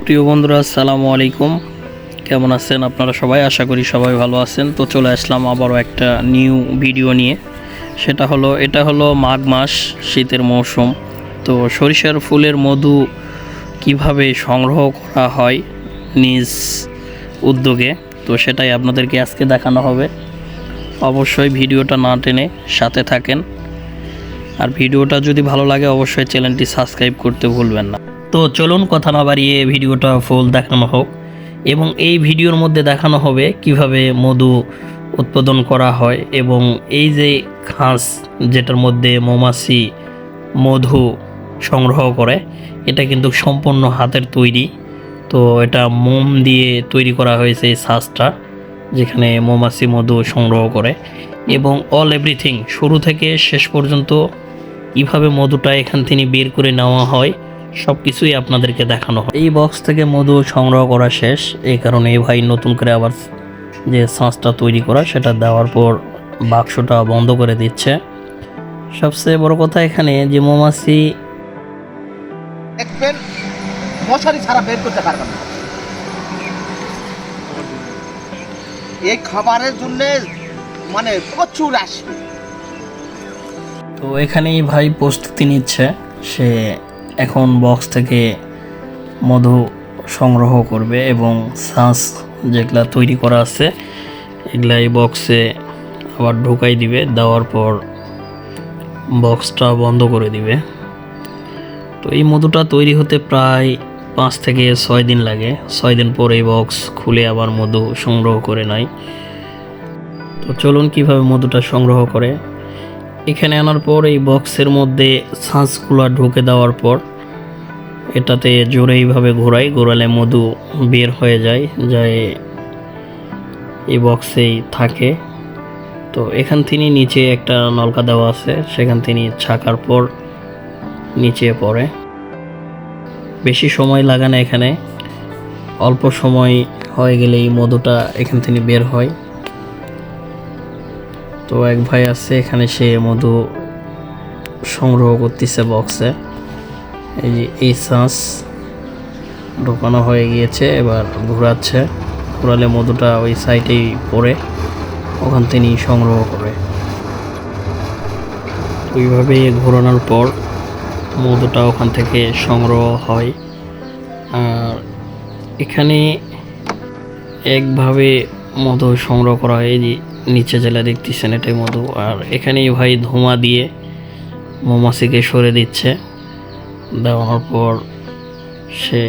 প্রিয় বন্ধুরা, আসসালামু আলাইকুম। কেমন আছেন আপনারা সবাই? আশা করি সবাই ভালো আছেন। তো চলে আসলাম আবারও একটা নিউ ভিডিও নিয়ে। এটা হলো মাঘ মাস, শীতের মৌসুম। তো সরিষার ফুলের মধু কিভাবে সংগ্রহ করা হয় নিজ উদ্যোগে, তো সেটাই আপনাদেরকে আজকে দেখানো হবে। অবশ্যই ভিডিওটা না টেনে সাথে থাকেন। আর ভিডিওটা যদি ভালো লাগে অবশ্যই চ্যানেলটি সাবস্ক্রাইব করতে ভুলবেন না। তো চলুন কথা না বাড়িয়ে ভিডিওটা ফুল দেখানো হোক, এবং এই ভিডিওর মধ্যে দেখানো হবে কিভাবে মধু উৎপাদন করা হয়। এবং এই যে খাস যেটার মধ্যে মৌমাছি মধু সংগ্রহ করে, এটা কিন্তু সম্পূর্ণ হাতের তৈরি। তো এটা মোম দিয়ে তৈরি করা হয়েছে এই ছাঁচটা, যেখানে মৌমাছি মধু সংগ্রহ করে। এবং অল এভরিথিং শুরু থেকে শেষ পর্যন্ত কীভাবে মধুটা এখান থেকে বের করে নেওয়া হয় সব কিছুই আপনাদেরকে দেখানো হয়। এই বক্স থেকে মধু সংগ্রহ করা শেষ, এই কারণে এই ভাই নতুন করে আবার যে ছাঁচটা তৈরি করা সেটা দেওয়ার পর বাক্সটা বন্ধ করে দিচ্ছে। সবচেয়ে বড় কথা এখানে যে মৌমাছি দেখবেন মশারি ছাড়া বের করতে পারবেন না। এই খাবারের জন্য মানে প্রচুর আসবে। তো এখানেই ভাই প্রস্তুতি নিচ্ছে, সে এখন বক্স থেকে মধু সংগ্রহ করবে এবং ছাঁচ যেগুলা তৈরি করা আছে এগুলা এই বক্সে আবার ঢুকাই দিবে। দেওয়ার পর বক্সটা বন্ধ করে দিবে। তো এই মধুটা তৈরি হতে প্রায় 5 থেকে 6 দিন লাগে। 6 দিন পর এই বক্স খুলে আবার মধু সংগ্রহ করে নেয়। তো চলুন কিভাবে মধুটা সংগ্রহ করে। এখানে আনার পর এই বক্সের মধ্যে ছাঁচগুলো ঢুকে দেওয়ার পর এটাতে জোরে এইভাবে ঘোরালে মধু বের হয়ে যায় এই বক্সেই থাকে। তো এখান থেকে নিচে একটা নলকা দেওয়া আছে, সেখান থেকে ছাকার পর নিচে পড়ে। বেশি সময় লাগে না এখানে, অল্প সময় হয়ে গেলেই মধুটা এখান থেকে বের হয়। তো এক ভাই আছে এখানে, সে মধু সংগ্রহ করতেছে বক্সে। এই যে এই ছাঁচ ঢোকানো হয়ে গিয়েছে, এবার ঘোরালে মধুটা ওই সাইডেই পড়ে, ওখান থেকেই সংগ্রহ করে। ওইভাবে ঘোরানোর পর মধুটা ওখান থেকে সংগ্রহ হয়। আর এখানে একভাবে মধু সংগ্রহ করা হয়। এই যে নিচে জেলা দেখতেছেন এটাই মধু। আর এখানেই ভাই ধোঁয়া দিয়ে মৌমাছিকে সরে দিচ্ছে। দেওয়ার পর সে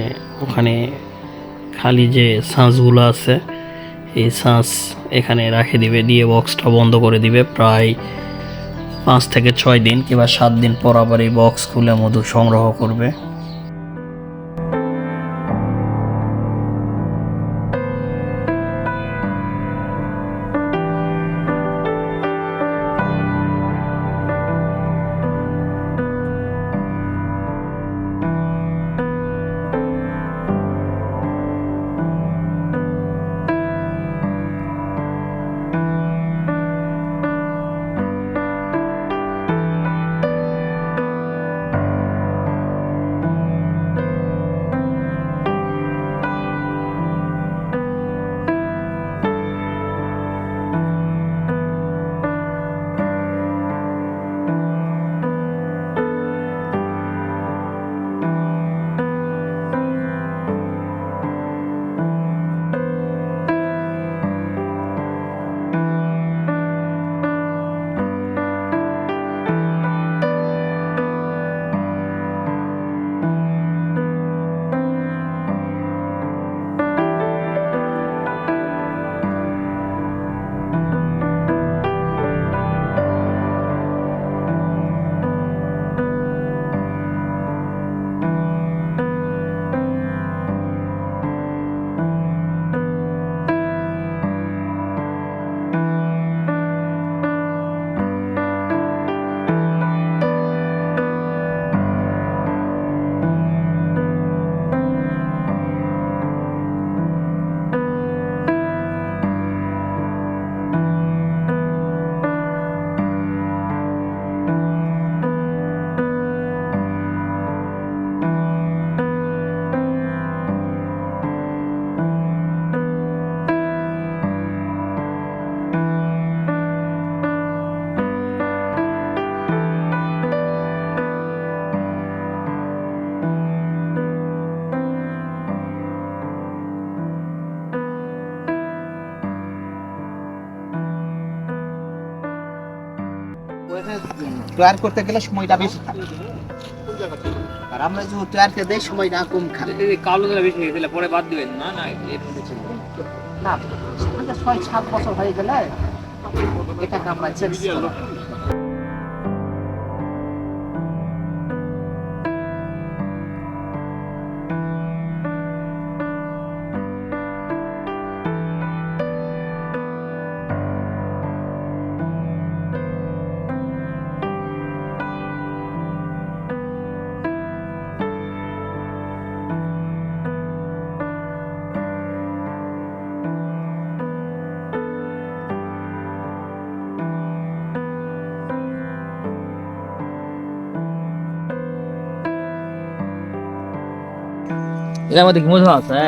ওখানে খালি যে ছাঁচগুলো আছে এই ছাঁচ এখানে রাখে দিবে, দিয়ে বক্সটা বন্ধ করে দিবে। প্রায় 5 থেকে 6 দিন কিংবা 7 দিন পর আবার এই বক্স খুলে মধু সংগ্রহ করবে। তৈরি করতে গেলে সময়টা বেশি থাকে। আর আমরা যে তৈরি দেই সময়টা কম খাবে। কালো গুলো বেশি হয়ে গেলে পরে বাদ দিবেন না না না 6-7 বছর হয়ে গেলে এটাকে আমরা চেঞ্জ করব। এর মধ্যে কি মজা আছে